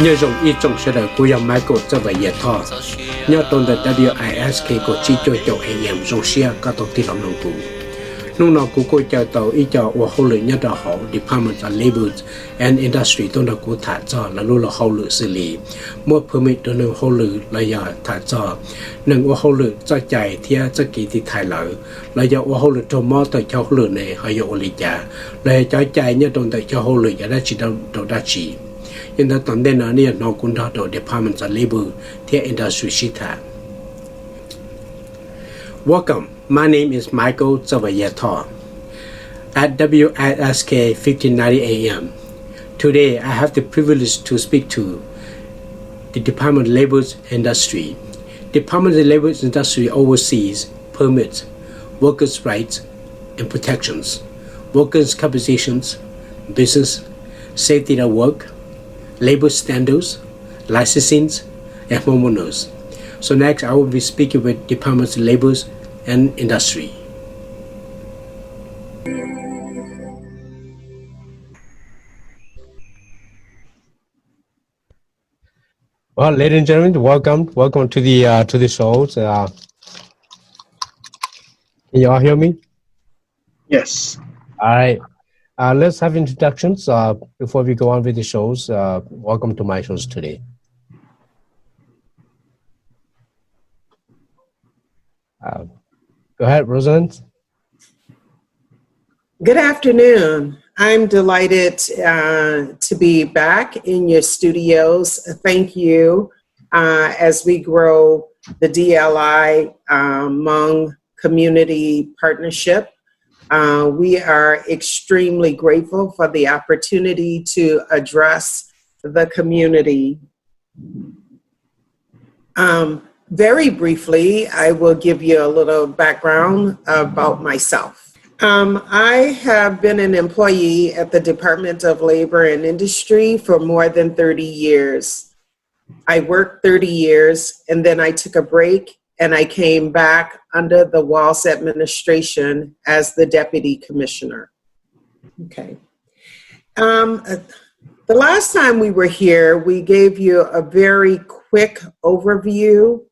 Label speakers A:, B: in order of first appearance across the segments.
A: nhờ dùng y trong sẽ đời của dòng Michael cho về nhiệt thọ nhờ tôn the WISK của chi cho chỗ AM dùng xe các tổ tiên lòng nông cụ lúc nào cũng coi cho tàu y cho và hậu lực nhất là họ Department of Labor and Industry tôn là của thả cho là luôn là hậu lực xử lý mua permit tôn là hậu lực là giờ thả cho nên và hậu lực cho chạy theo cho kỳ thì thay lợi là giờ và hậu lực trong mô tới cho hậu lực này hay dụ lý trả là cho chạy nhất tôn tới cho hậu lực đã chỉ đâu đã chỉ nhưng ta tận đến ở này nó cũng đã được Department of Labor theo Industry Shita. Welcome, my name is Michael Zavayator at WISK 1590 AM. Today I have the privilege to speak to the Department of Labor Industry. Department of Labor Industry oversees permits, workers' rights and protections, workers' compensations, business, safety at work, labor standards, licensing, and homeowners. So next, I will be speaking with Departments of Labor and Industry. Well, ladies and gentlemen, welcome to the show. Can you all hear me?
B: Yes.
A: All right. Let's have introductions before we go on with the shows. Welcome to my shows today. Go ahead, Rosalind.
C: Good afternoon. I'm delighted to be back in your studios. Thank you as we grow the DLI Hmong Community Partnership. We are extremely grateful for the opportunity to address the community. Very briefly, I will give you a little background about myself. I have been an employee at the Department of Labor and Industry for more than 30 years. I worked 30 years and then I took a break and I came back under the Walz administration as the Deputy Commissioner. Okay. The last time we were here, we gave you a very quick overview.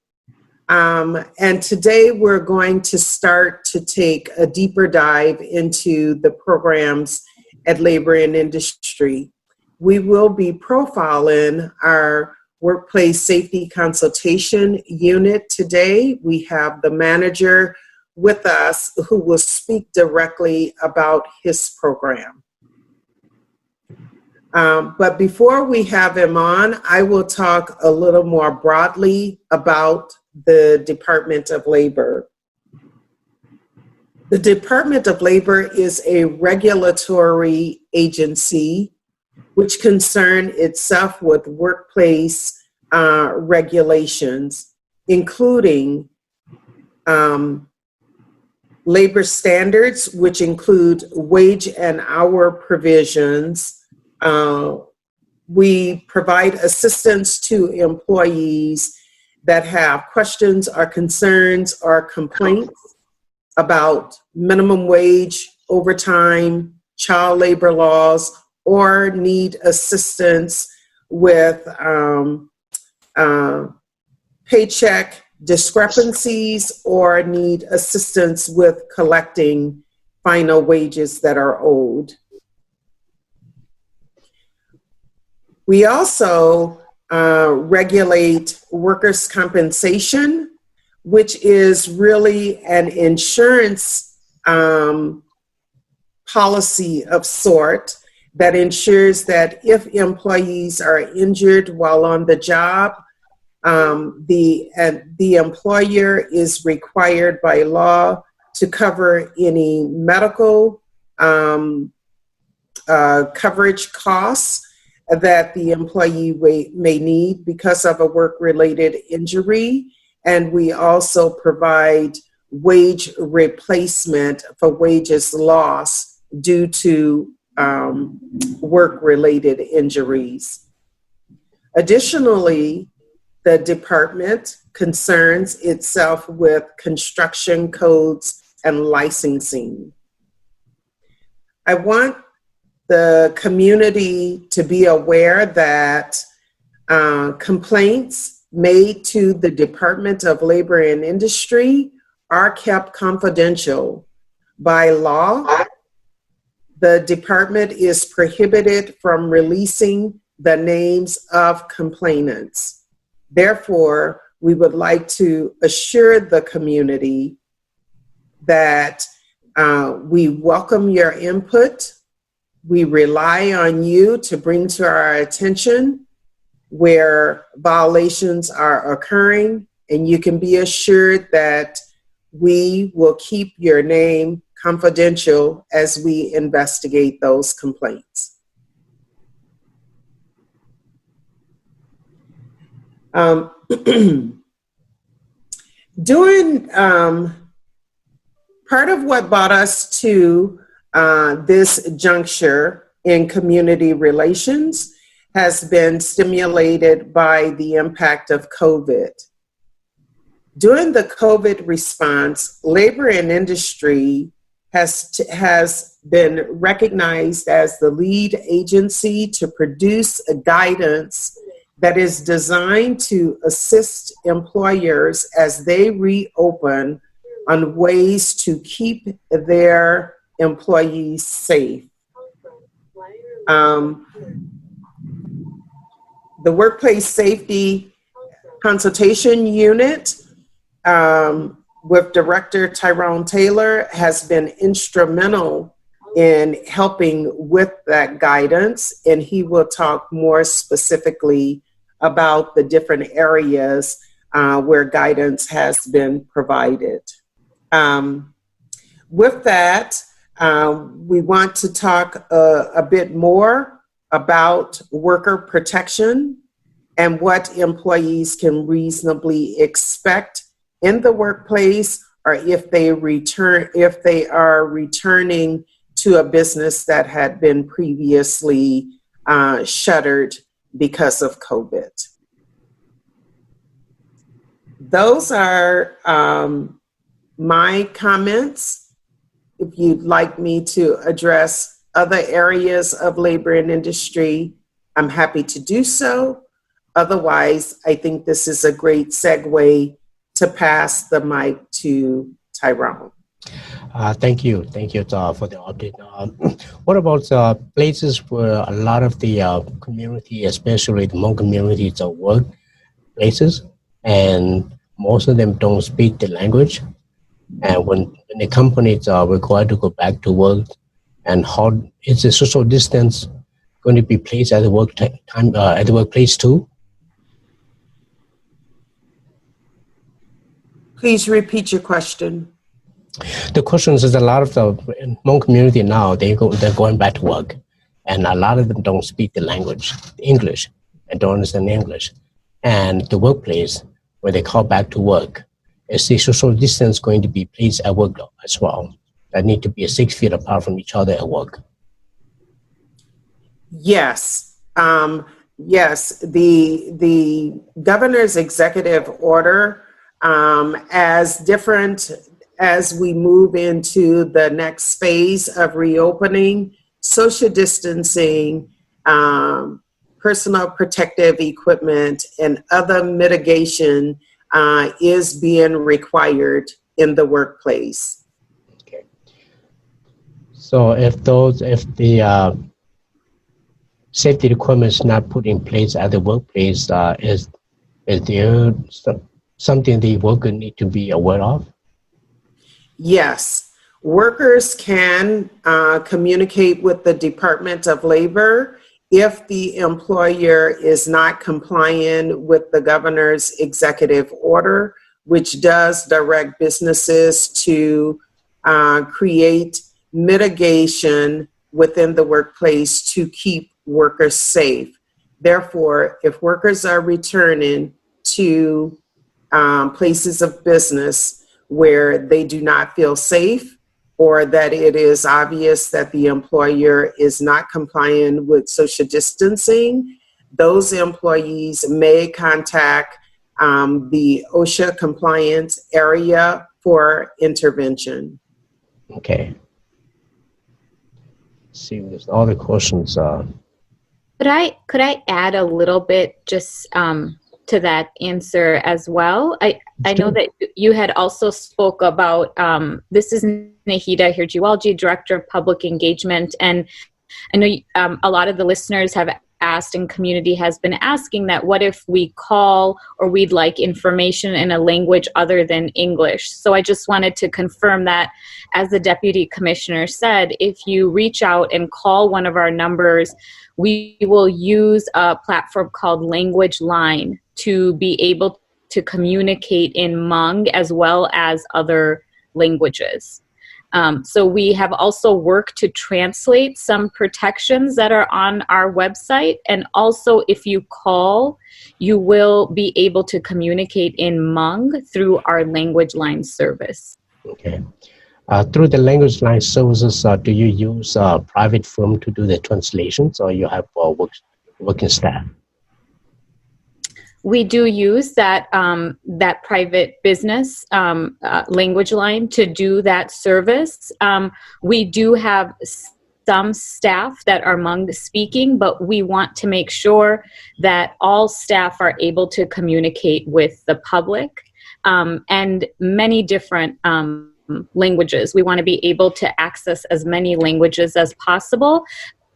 C: And today we're going to start to take a deeper dive into the programs at Labor and Industry. We will be profiling our Workplace Safety Consultation unit today. We have the manager with us who will speak directly about his program. But before we have him on, I will talk a little more broadly about the Department of Labor. The Department of Labor is a regulatory agency which concern itself with workplace regulations, including labor standards, which include wage and hour provisions. We provide assistance to employees that have questions or concerns or complaints about minimum wage, overtime, child labor laws, or need assistance with paycheck discrepancies or need assistance with collecting final wages that are owed. We also regulate workers' compensation, which is really an insurance policy of sort that ensures that if employees are injured while on the job, the employer is required by law to cover any medical coverage costs that the employee may need because of a work-related injury. And we also provide wage replacement for wages lost due to work-related injuries. Additionally, the department concerns itself with construction codes and licensing. I want the community to be aware that Complaints made to the Department of Labor and Industry are kept confidential. By law, the department is prohibited from releasing the names of complainants. Therefore, we would like to assure the community that we welcome your input. We rely on you to bring to our attention where violations are occurring, and you can be assured that we will keep your name confidential as we investigate those complaints. Part of what brought us to this juncture in community relations has been stimulated by the impact of COVID. During the COVID response, labor and industry has been recognized as the lead agency to produce a guidance that is designed to assist employers as they reopen on ways to keep their employees safe. The Workplace Safety Consultation Unit with Director Tyrone Taylor has been instrumental in helping with that guidance, and he will talk more specifically about the different areas where guidance has been provided. With that, we want to talk a bit more about worker protection and what employees can reasonably expect in the workplace, or if they are returning to a business that had been previously shuttered because of COVID. Those are my comments. If you'd like me to address other areas of labor and industry, I'm happy to do so. Otherwise, I think this is a great segue to pass the mic to Tyrone.
A: Thank you for the update. What about places where a lot of the community, especially the Hmong communities, work places, and most of them don't speak the language? And when the companies are required to go back to work, and how is the social distance going to be placed at the at the workplace too?
C: Please repeat your question.
A: The question is, a lot of the Hmong community now, they're going back to work, and a lot of them don't speak the language, English, and don't understand English. And the workplace, where they call back to work, is the social distance going to be placed at work as well? That need to be 6 feet apart from each other at work.
C: Yes. Yes, the governor's executive order, as different as we move into the next phase of reopening, social distancing, personal protective equipment, and other mitigation is being required in the workplace.
A: Okay. So if the safety equipment is not put in place at the workplace, is there something the worker need to be aware of?
C: Yes, workers can communicate with the Department of Labor if the employer is not compliant with the governor's executive order, which does direct businesses to create mitigation within the workplace to keep workers safe. Therefore, if workers are returning to places of business where they do not feel safe, or that it is obvious that the employer is not compliant with social distancing, those employees may contact the OSHA compliance area for intervention.
A: Okay. See, there's all the questions
D: Could I add a little bit just to that answer as well? I know that you had also spoke about this is Nahida Hirjiwalji, Director of Public Engagement, and I know a lot of the listeners have asked and community has been asking that what if we call or we'd like information in a language other than English? So I just wanted to confirm that, as the Deputy Commissioner said, if you reach out and call one of our numbers, we will use a platform called Language Line to be able to communicate in Hmong as well as other languages. So we have also worked to translate some protections that are on our website. And also, if you call, you will be able to communicate in Hmong through our Language Line service.
A: Okay. Through the language line services, do you use a private firm to do the translations, or you have working staff?
D: We do use that that private business language line to do that service. We do have some staff that are Hmong speaking, but we want to make sure that all staff are able to communicate with the public and many different languages. We want to be able to access as many languages as possible.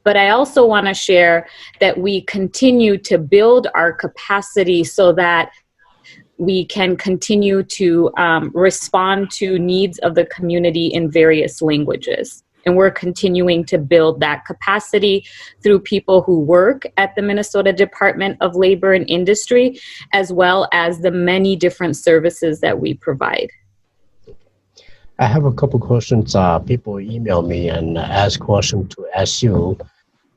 D: But I also want to share that we continue to build our capacity so that we can continue to respond to needs of the community in various languages. And we're continuing to build that capacity through people who work at the Minnesota Department of Labor and Industry, as well as the many different services that we provide.
A: I have a couple questions. People email me and ask questions to ask you.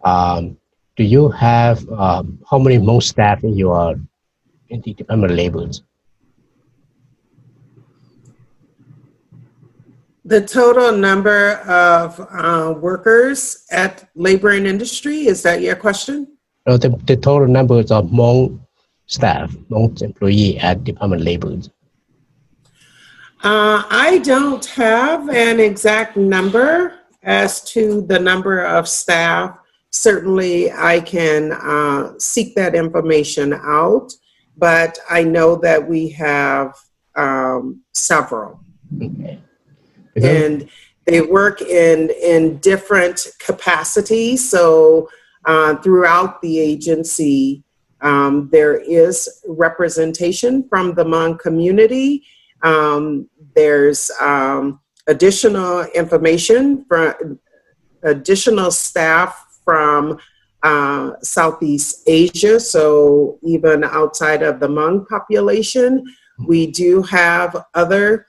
A: Do you have how many Hmong staff in the Department of Labor?
C: The total number of workers at Labor and Industry, is that your question?
A: No, the total number of Hmong staff, Hmong employee at Department of Labor.
C: I don't have an exact number as to the number of staff. Certainly, I can seek that information out, but I know that we have several.
A: Okay.
C: And they work in different capacities. So throughout the agency, there is representation from the Hmong community. There's additional information from additional staff from Southeast Asia, so even outside of the Hmong population. We do have other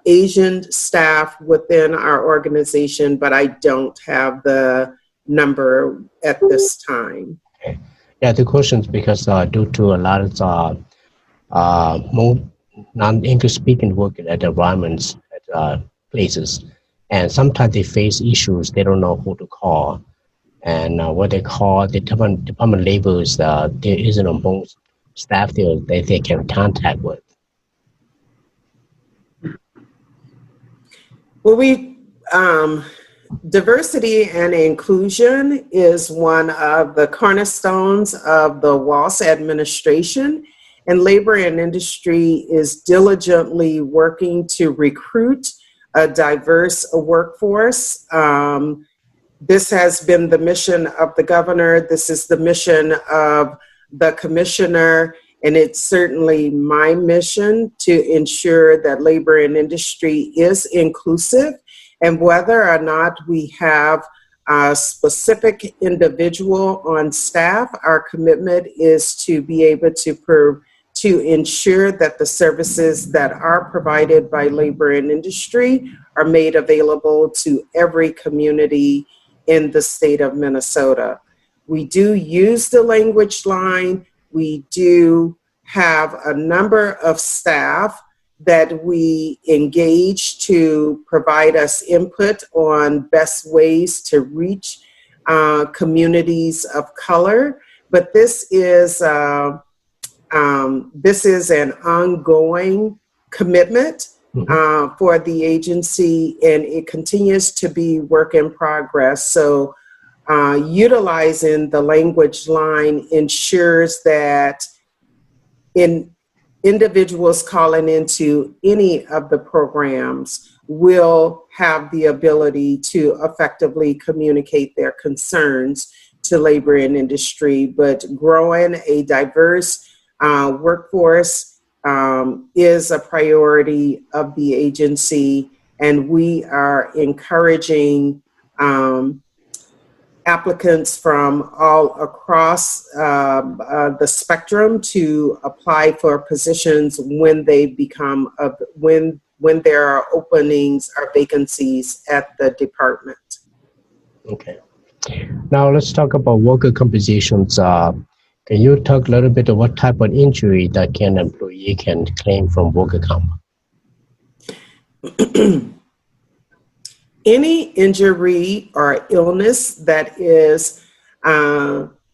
C: Asian staff within our organization, but I don't have the number at this time.
A: Okay. Yeah, the question is because due to a lot of non-English speaking work at environments, at places, and sometimes they face issues, they don't know who to call. And what they call the Department of Labor is there isn't a Hmong staff there that they can contact with.
C: Well, diversity and inclusion is one of the cornerstones of the WALS administration, and Labor and Industry is diligently working to recruit a diverse workforce. This has been the mission of the governor. This is the mission of the commissioner, and it's certainly my mission to ensure that Labor and Industry is inclusive. And whether or not we have a specific individual on staff, our commitment is to be able to ensure that the services that are provided by Labor and Industry are made available to every community in the state of Minnesota. We do use the language line. We do have a number of staff that we engage to provide us input on best ways to reach communities of color. But this is an ongoing commitment for the agency, and it continues to be work in progress. So utilizing the language line ensures that individuals calling into any of the programs will have the ability to effectively communicate their concerns to labor and industry. But growing a diverse workforce is a priority of the agency, and we are encouraging applicants from all across the spectrum to apply for positions when they become when there are openings or vacancies at the department.
E: Okay. Now let's talk about worker compensations. Can you talk a little bit of what type of injury that an employee can claim from worker comp?
C: Any injury or illness that is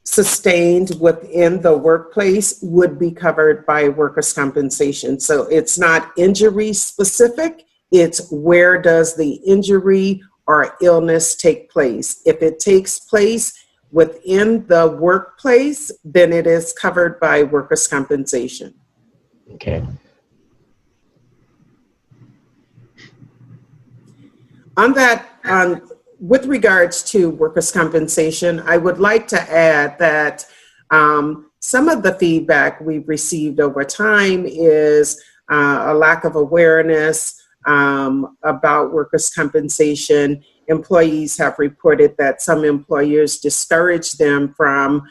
C: sustained within the workplace would be covered by workers' compensation. So it's not injury specific, it's where does the injury or illness take place. If it takes place within the workplace, then it is covered by workers' compensation.
E: Okay.
C: On that, with regards to workers' compensation, I would like to add that some of the feedback we've received over time is a lack of awareness about workers' compensation. Employees have reported that some employers discourage them from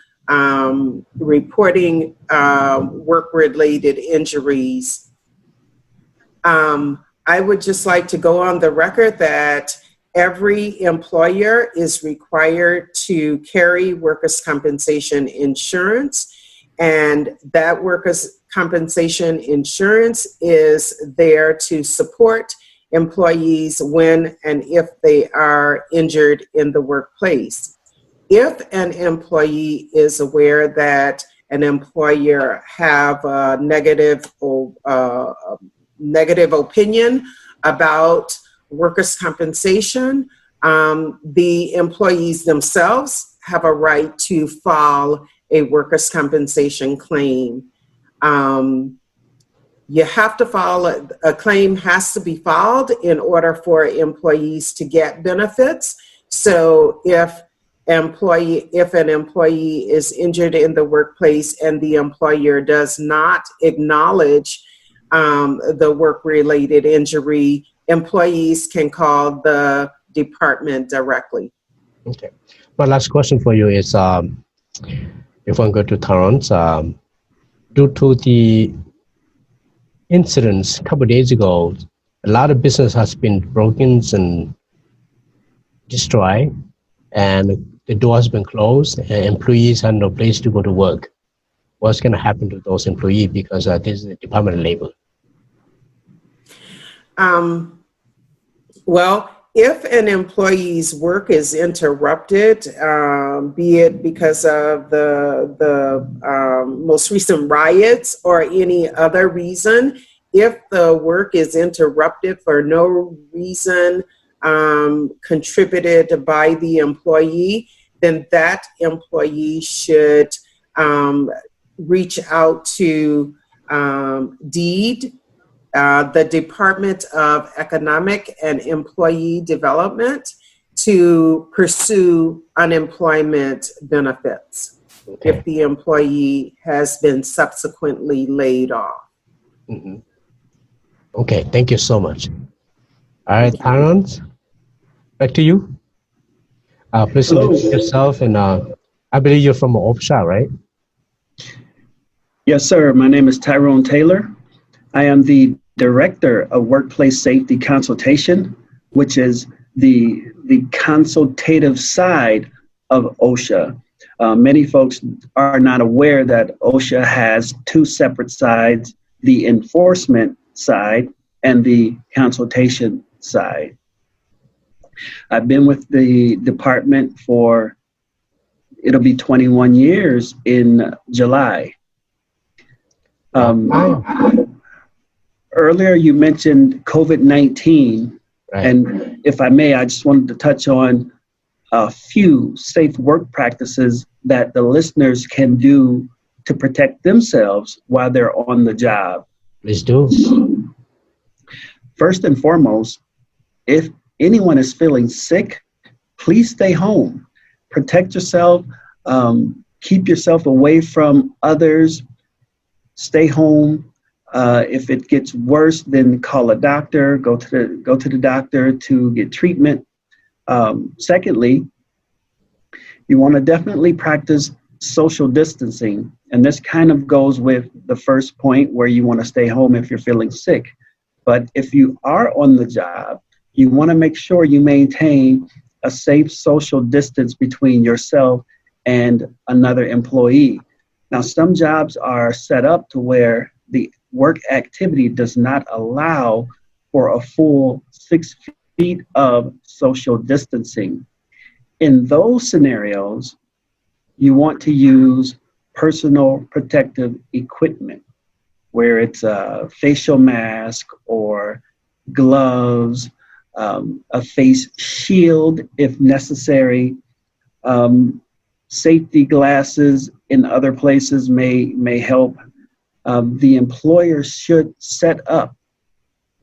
C: reporting work-related injuries. I would just like to go on the record that every employer is required to carry workers' compensation insurance, and that workers' compensation insurance is there to support employees when and if they are injured in the workplace. If an employee is aware that an employer have a negative opinion about workers' compensation, the employees themselves have a right to file a workers' compensation claim. You have to file a claim has to be filed in order for employees to get benefits. So if an employee is injured in the workplace and the employer does not acknowledge the work-related injury, employees can call the department directly.
E: Okay. My last question for you is, if I go to Terrence, due to the incidents a couple of days ago, a lot of business has been broken and destroyed, and the door has been closed, and employees have no place to go to work. What's going to happen to those employees, because this is the Department of Labor?
C: Well, if an employee's work is interrupted, be it because of the most recent riots or any other reason, if the work is interrupted for no reason contributed by the employee, then that employee should reach out to DEED, the Department of Economic and Employee Development, to pursue unemployment benefits if the employee has been subsequently laid off.
E: Mm-hmm. Okay, thank you so much. All right, Terrence, back to you. Please introduce yourself, and I believe you're from offshore, right?
B: Yes, sir. My name is Tyrone Taylor. I am the Director of Workplace Safety Consultation, which is the consultative side of OSHA. Many folks are not aware that OSHA has two separate sides, the enforcement side and the consultation side. I've been with the department for, it'll be 21 years in July. Earlier you mentioned COVID-19, right. And if I may, I just wanted to touch on a few safe work practices that the listeners can do to protect themselves while they're on the job.
E: Please do.
B: First and foremost, if anyone is feeling sick, please stay home. Protect yourself. Keep yourself away from others. Stay home. If it gets worse, then call a doctor. Go to the doctor to get treatment. Secondly, you want to definitely practice social distancing. And this kind of goes with the first point where you want to stay home if you're feeling sick. But if you are on the job, you want to make sure you maintain a safe social distance between yourself and another employee. Now, some jobs are set up to where the work activity does not allow for a full 6 feet of social distancing. In those scenarios, you want to use personal protective equipment, where it's a facial mask or gloves, a face shield if necessary. Safety glasses in other places may help. The employer should set up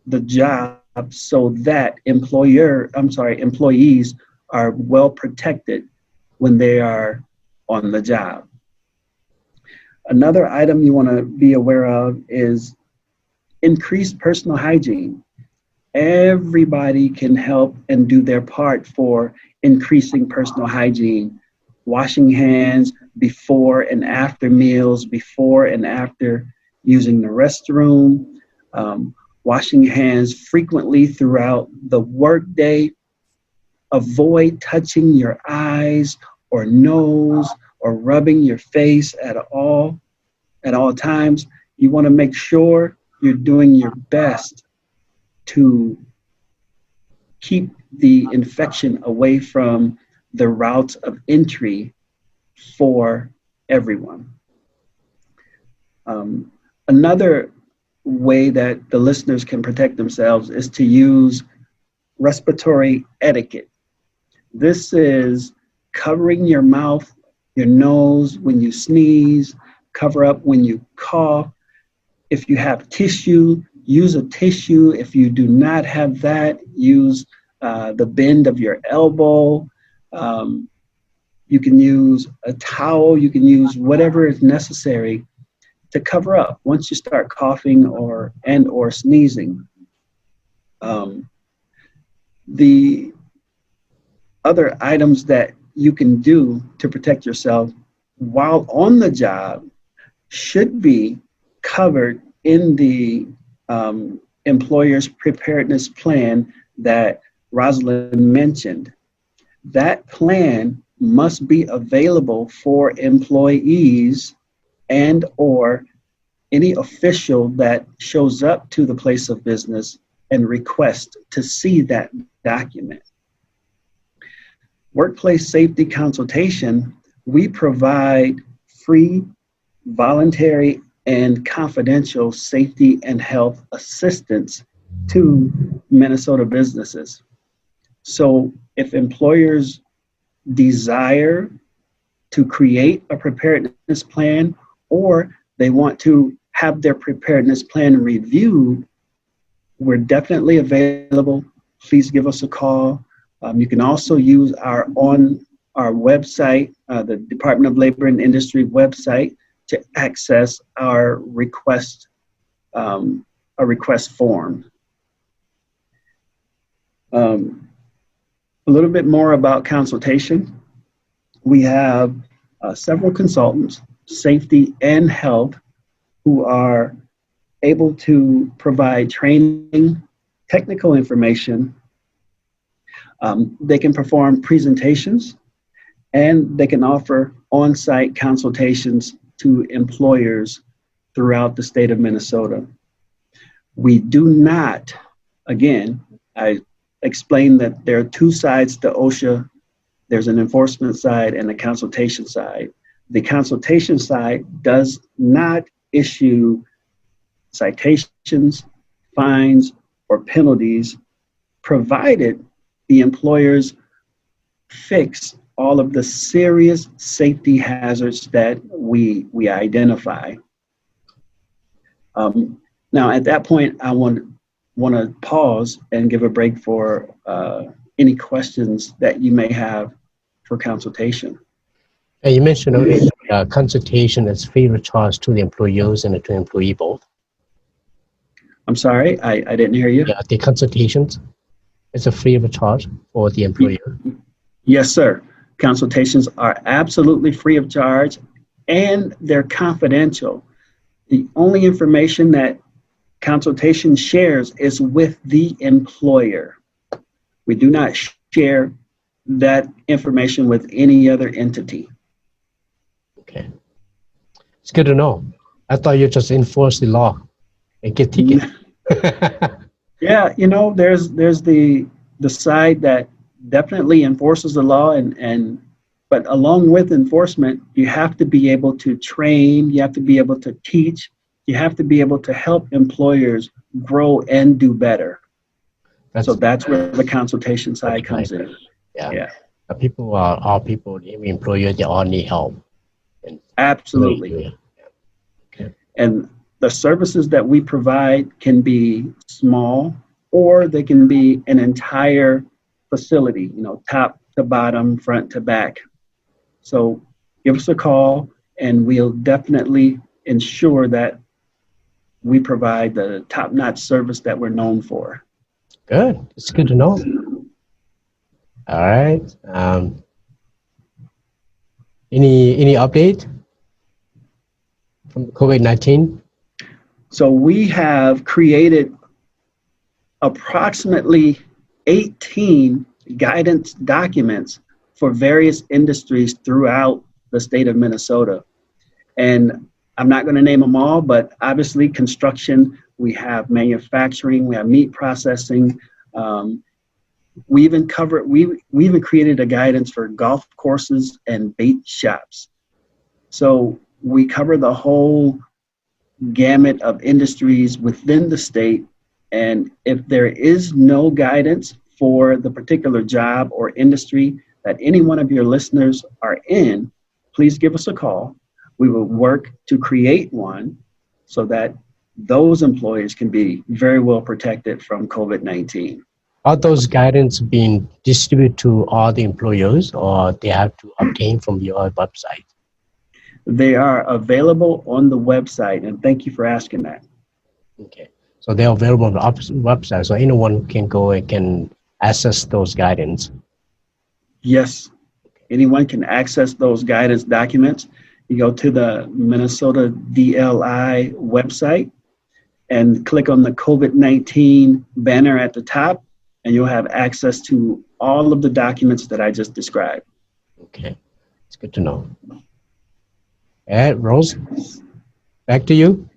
B: the job so that employees are well protected when they are on the job. Another item you want to be aware of is increased personal hygiene. Everybody can help and do their part for increasing personal hygiene. Washing hands before and after meals, before and after using the restroom, washing hands frequently throughout the workday. Avoid touching your eyes or nose or rubbing your face at all times. You want to make sure you're doing your best to keep the infection away from the routes of entry for everyone. Another way that the listeners can protect themselves is to use respiratory etiquette. This is covering your mouth, your nose when you sneeze, cover up when you cough. If you have tissue, use a tissue. If you do not have that, use the bend of your elbow. You can use a towel. You can use whatever is necessary to cover up once you start coughing or sneezing. The other items that you can do to protect yourself while on the job should be covered in the employer's preparedness plan that Rosalind mentioned. That plan must be available for employees and or any official that shows up to the place of business and request to see that document. Workplace safety consultation, we provide free, voluntary, and confidential safety and health assistance to Minnesota businesses. So if employers desire to create a preparedness plan or they want to have their preparedness plan reviewed, we're definitely available. Please give us a call. You can also use our website, the Department of Labor and Industry website, to access our request form. A little bit more about consultation. We have several consultants, safety and health, who are able to provide training, technical information. They can perform presentations, and they can offer on-site consultations to employers throughout the state of Minnesota. We do not, again, I explained that there are two sides to OSHA. There's an enforcement side and a consultation side. The consultation side does not issue citations, fines, or penalties, provided the employers fix all of the serious safety hazards that we identify. Now, at that point, I want to pause and give a break for any questions that you may have for consultation.
E: And you mentioned consultation is free of charge to the employers and to employee both.
B: I'm sorry, I didn't hear you.
E: Yeah, the consultations is a free of charge for the employer.
B: Yes, sir. Consultations are absolutely free of charge and they're confidential. The only information that consultation shares is with the employer. We do not share that information with any other entity.
E: Okay. It's good to know. I thought you just enforce the law and get tickets.
B: Yeah, you know, there's the side that definitely enforces the law but along with enforcement, you have to be able to train, you have to be able to teach, you have to be able to help employers grow and do better. So that's where the consultation side comes in.
E: Yeah. People are all people, every employer, they all need help.
B: Absolutely. Okay. And the services that we provide can be small or they can be an entire facility, you know, top to bottom, front to back. So give us a call and we'll definitely ensure that we provide the top-notch service that we're known for.
E: Good. It's good to know. All right. Any update from COVID-19?
B: So we have created approximately 18 guidance documents for various industries throughout the state of Minnesota. And I'm not going to name them all, but obviously construction, we have manufacturing, we have meat processing. We even created a guidance for golf courses and bait shops. So we cover the whole gamut of industries within the state. And if there is no guidance for the particular job or industry that any one of your listeners are in, please give us a call. We will work to create one so that those employees can be very well protected from COVID-19.
E: Are those guidance being distributed to all the employers or they have to obtain from your website?
B: They are available on the website, and thank you for asking that.
E: Okay, so they're available on the website, so anyone can go and can access those guidance.
B: Yes, anyone can access those guidance documents. You go to the Minnesota DLI website and click on the COVID-19 banner at the top, and you'll have access to all of the documents that I just described.
E: Okay, it's good to know. All right, Rose, back to you.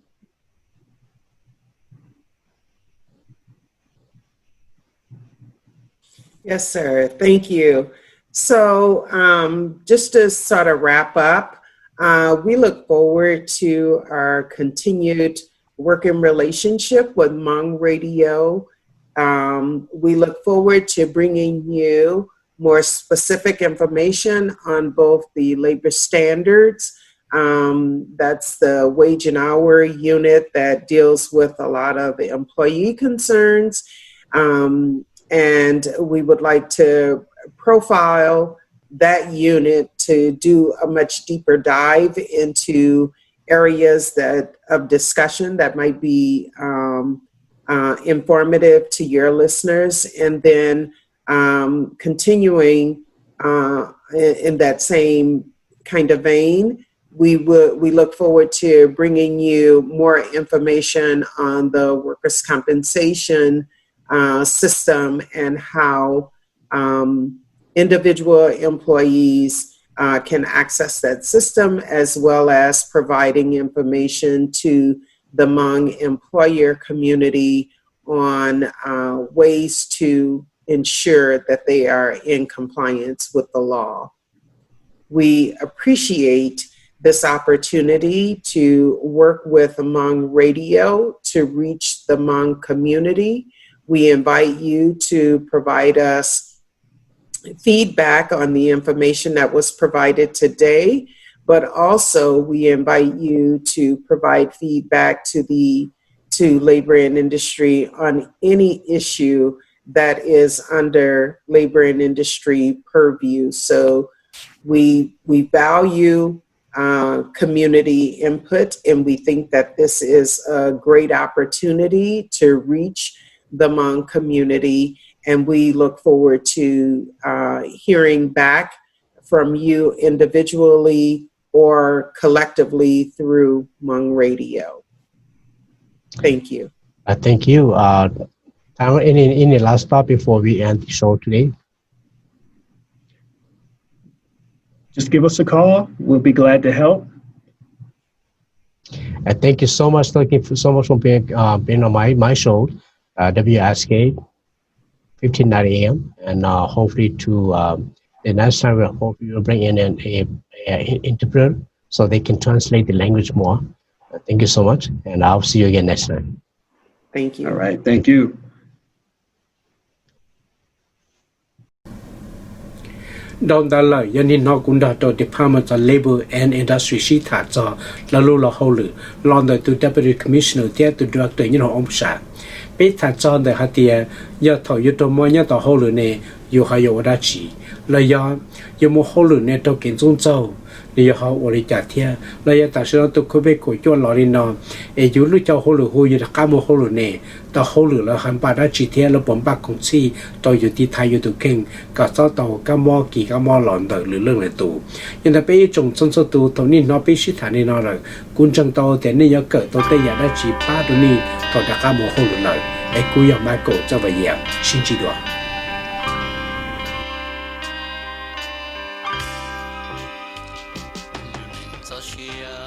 C: Yes, sir. Thank you. So just to sort of wrap up, we look forward to our continued working relationship with Hmong Radio. We look forward to bringing you more specific information on both the labor standards. That's the wage and hour unit that deals with a lot of the employee concerns. And we would like to profile that unit to do a much deeper dive into areas of discussion that might be informative to your listeners, and then continuing in that same kind of vein, we look forward to bringing you more information on the workers' compensation system and how individual employees can access that system, as well as providing information to the Hmong employer community on ways to ensure that they are in compliance with the law. We appreciate this opportunity to work with Hmong Radio to reach the Hmong community. We invite you to provide us feedback on the information that was provided today, but also we invite you to provide feedback to labor and industry on any issue that is under labor and industry purview. So we value community input, and we think that this is a great opportunity to reach the Hmong community, and we look forward to hearing back from you individually or collectively through Hmong Radio. Thank you.
E: Thank you. Any last thought before we end the show today?
B: Just give us a call. We'll be glad to help.
E: Thank you so much. Thank you so much for being on my show, WSK 1590 AM, and hopefully to the next time we'll bring in an interpreter so they can translate the language more. Thank you so much, and I'll see you again next time.
C: Thank you.
B: All right. Thank you.
A: Down the line, yani no gunda to Department of Labor and Industry she thought so la lula holu, London to Deputy Commissioner there to Director Omsha. Be thought so the hatia ya to you to monya to holu ne you ha yo wadachi. La ya you mo holu ne to kin zung zhou. Li ha ori jatia, la ya ta shiro to kube ko jo lori no, e you lu chao holu hu you kamo holu ne, the holu la han badachi tia la bomba kong si, to you di tai you to king, ka so to ka mo ki ka mo lon de lu lung le tu. In the bay chung sun so tu, to ni no be shi ta ni no la, kun chang to de ni ya ke to te ya da chi pa do ni, to da ka mo holu la, e ku ya ma ko za ba ya, xin ji do.
F: 早些。